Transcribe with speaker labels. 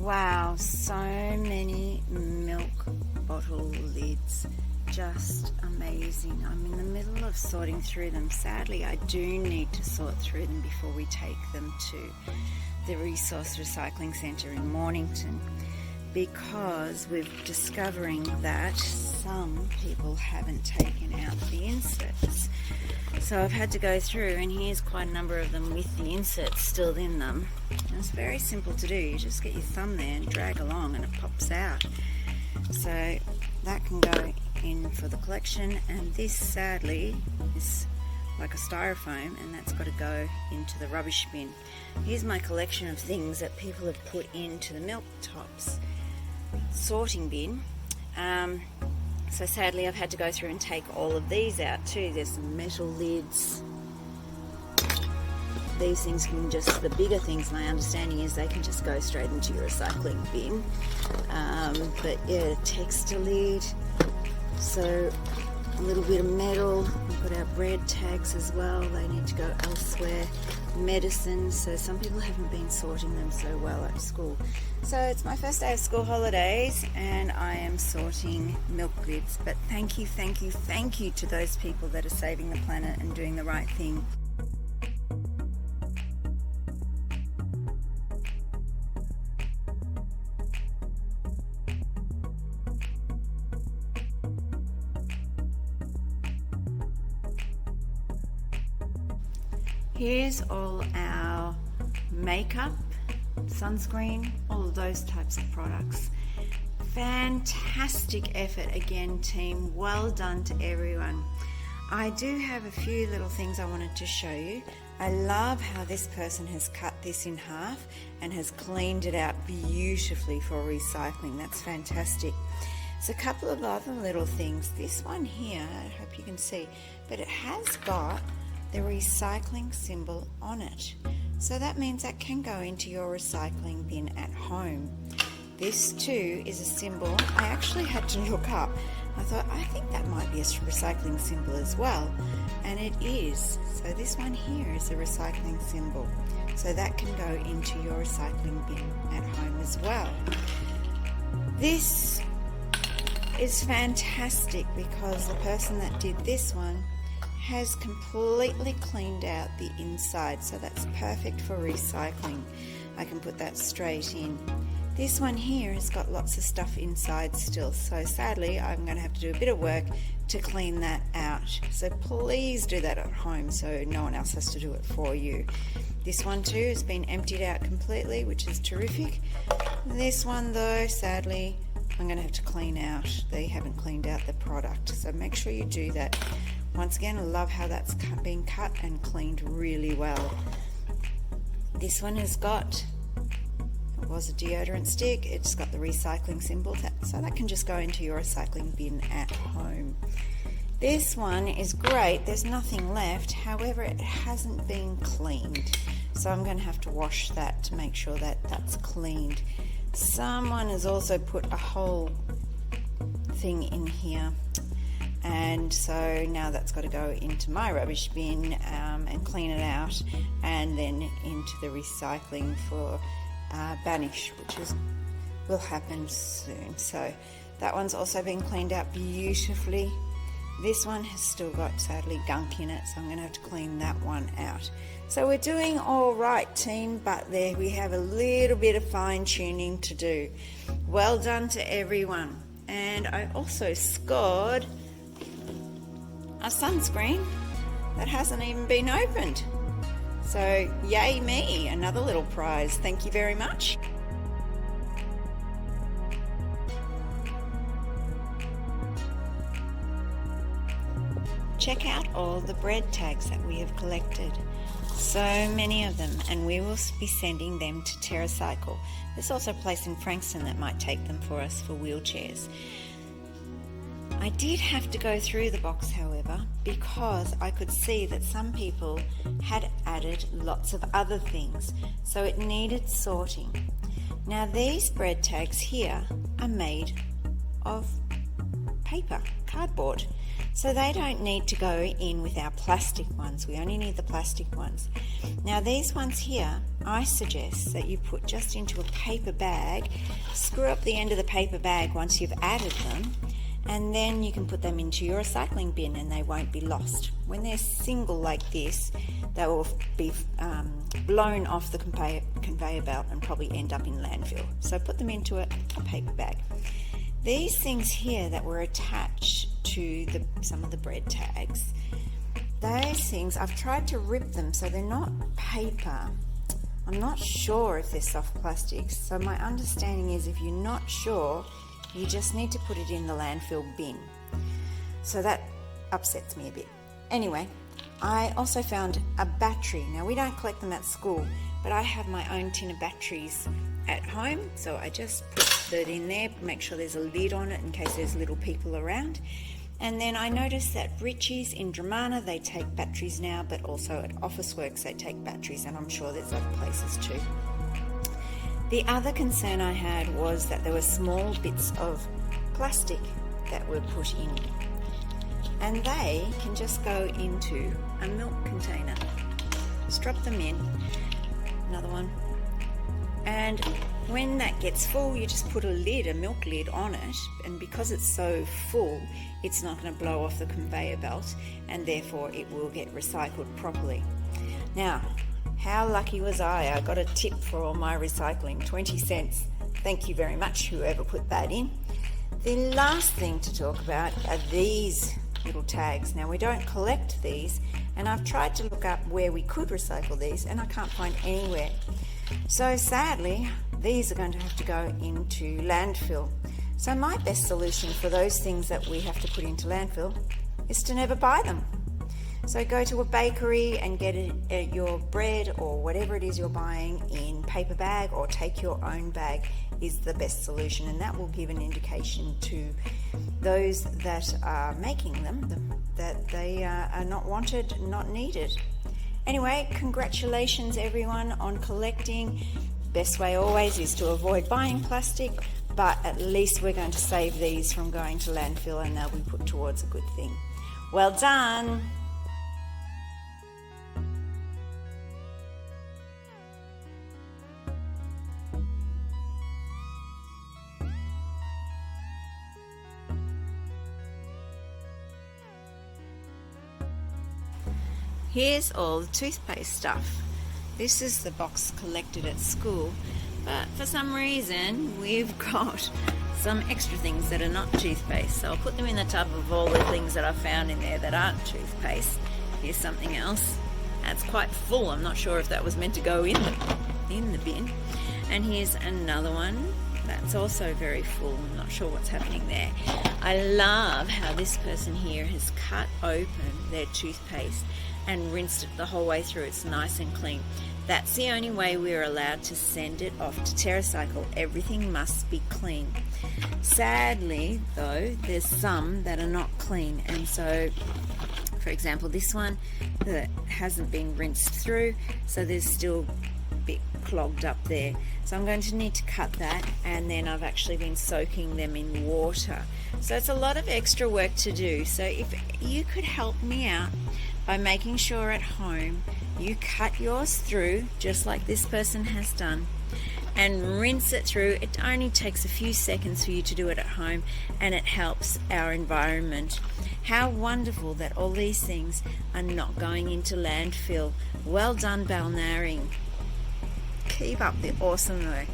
Speaker 1: Wow, so many milk bottle lids. Just amazing. I'm in the middle of sorting through them. Sadly, I do need to sort through them before we take them to the Resource Recycling Centre in Mornington, because we're discovering that some people haven't taken out the inserts. So I've had to go through, and here's quite a number of them with the inserts still in them. And it's very simple to do. You just get your thumb there and drag along and it pops out. So that can go in for the collection, and this sadly is like a styrofoam, and that's got to go into the rubbish bin. Here's my collection of things that people have put into the milk tops sorting bin. So sadly I've had to go through and take all of these out too. There's some metal lids. These things can just, the bigger things, my understanding is they can just go straight into your recycling bin. But yeah, textile lid. So a little bit of metal. We've got our bread tags as well. They need to go elsewhere. Medicine. So some people haven't been sorting them so well at school. So it's my first day of school holidays and I am sorting milk lids. But thank you to those people that are saving the planet and doing the right thing. Here's all our makeup, sunscreen, all of those types of products. Fantastic effort again, team. Well done to everyone. I do have a few little things I wanted to show you. I love how this person has cut this in half and has cleaned it out beautifully for recycling. That's fantastic. There's a couple of other little things. This one here, I hope you can see, but it has got the recycling symbol on it. So that means that can go into your recycling bin at home. This too is a symbol I actually had to look up. I thought, I think that might be a recycling symbol as well. And it is. So this one here is a recycling symbol. So that can go into your recycling bin at home as well. This is fantastic because the person that did this one has completely cleaned out the inside, so that's perfect for recycling. I can put that straight in. This one here has got lots of stuff inside still, so sadly I'm going to have to do a bit of work to clean that out. So please do that at home so no one else has to do it for you. This one too has been emptied out completely, which is terrific. This one though, sadly, I'm going to have to clean out. They haven't cleaned out the product, so make sure you do that. Once again, I love how that's been cut and cleaned really well. This one has got, it was a deodorant stick, it's got the recycling symbol, so that can just go into your recycling bin at home. This one is great, there's nothing left, however it hasn't been cleaned. So I'm going to have to wash that to make sure that that's cleaned. Someone has also put a whole thing in here. And so now that's got to go into my rubbish bin and clean it out, and then into the recycling for banish, which will happen soon. So that one's also been cleaned out beautifully. This one has still got, sadly, gunk in it, so I'm going to have to clean that one out. So we're doing all right, team, but there we have a little bit of fine tuning to do. Well done to everyone. And I also scored a sunscreen that hasn't even been opened. So yay me, another little prize. Thank you very much. Check out all the bread tags that we have collected. So many of them, and we will be sending them to TerraCycle. There's also a place in Frankston that might take them for us for wheelchairs. I did have to go through the box, however, because I could see that some people had added lots of other things, so it needed sorting. Now these bread tags here are made of paper, cardboard. So they don't need to go in with our plastic ones. We only need the plastic ones. Now these ones here, I suggest that you put just into a paper bag, screw up the end of the paper bag once you've added them, and then you can put them into your recycling bin and they won't be lost. When they're single like this, they will be blown off the conveyor belt and probably end up in landfill. So put them into a paper bag. These things here that were attached to some of the bread tags, those things, I've tried to rip them so they're not paper. I'm not sure if they're soft plastics, so my understanding is if you're not sure, you just need to put it in the landfill bin. So that upsets me a bit. Anyway, I also found a battery. Now we don't collect them at school, but I have my own tin of batteries at home, so I just put that in there, make sure there's a lid on it in case there's little people around. And then I noticed that Richie's in Dramana, they take batteries now, but also at Officeworks they take batteries, and I'm sure there's other places too. The other concern I had was that there were small bits of plastic that were put in, and they can just go into a milk container. Just drop them in, another one, and when that gets full, you just put a milk lid on it, and because it's so full, it's not going to blow off the conveyor belt, and therefore it will get recycled properly. Now, how lucky was I? I got a tip for all my recycling, 20 cents. Thank you very much, whoever put that in. The last thing to talk about are these little tags. Now, we don't collect these, and I've tried to look up where we could recycle these, and I can't find anywhere. So sadly, these are going to have to go into landfill. So my best solution for those things that we have to put into landfill is to never buy them. So go to a bakery and get your bread or whatever it is you're buying in paper bag, or take your own bag is the best solution, and that will give an indication to those that are making them that they are not wanted, not needed. Anyway, congratulations everyone on collecting. Best way always is to avoid buying plastic, but at least we're going to save these from going to landfill, and they'll be put towards a good thing. Well done! Here's all the toothpaste stuff. This is the box collected at school, but for some reason we've got some extra things that are not toothpaste, so I'll put them in the tub of all the things that I found in there that aren't toothpaste. Here's something else that's quite full. I'm not sure if that was meant to go in the bin. And here's another one that's also very full. I'm not sure what's happening there. I love how this person here has cut open their toothpaste and rinsed it the whole way through. It's nice and clean. That's the only way we're allowed to send it off to TerraCycle. Everything must be clean. Sadly, though, there's some that are not clean, and so, for example, this one that hasn't been rinsed through, so there's still a bit clogged up there. So I'm going to need to cut that, and then I've actually been soaking them in water. So it's a lot of extra work to do. So if you could help me out by making sure at home you cut yours through just like this person has done and rinse it through. It only takes a few seconds for you to do it at home, and it helps our environment. How wonderful that all these things are not going into landfill. Well done, Balnarring. Keep up the awesome work.